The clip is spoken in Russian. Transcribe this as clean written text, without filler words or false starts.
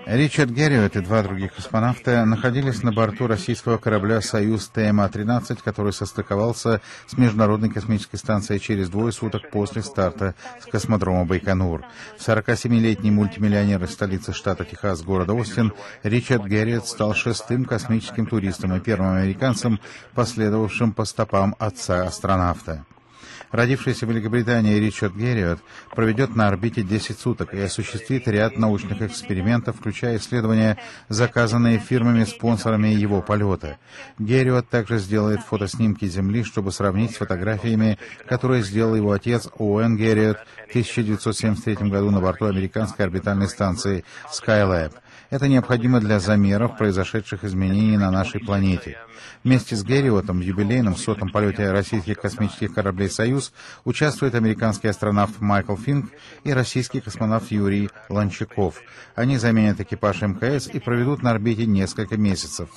Ричард Герриот и два других космонавта находились на борту российского корабля «Союз ТМА-13», который состыковался с Международной космической станцией через 2 суток после старта с космодрома Байконур. 47-летний мультимиллионер из столицы штата Техас, города Остин, Ричард Герриот стал 6-м космическим туристом и первым американцем, последовавшим по стопам отца-астронавта. Родившийся в Великобритании Ричард Герриот проведет на орбите 10 суток и осуществит ряд научных экспериментов, включая исследования, заказанные фирмами-спонсорами его полета. Герриот также сделает фотоснимки Земли, чтобы сравнить с фотографиями, которые сделал его отец Оуэн Герриот в 1973 году на борту американской орбитальной станции Skylab. Это необходимо для замеров произошедших изменений на нашей планете. Вместе с Герриотом в юбилейном 100-м полете российских космических кораблей «Союз» участвует американский астронавт Майкл Финк и российский космонавт Юрий Ланчаков. Они заменят экипаж МКС и проведут на орбите несколько месяцев.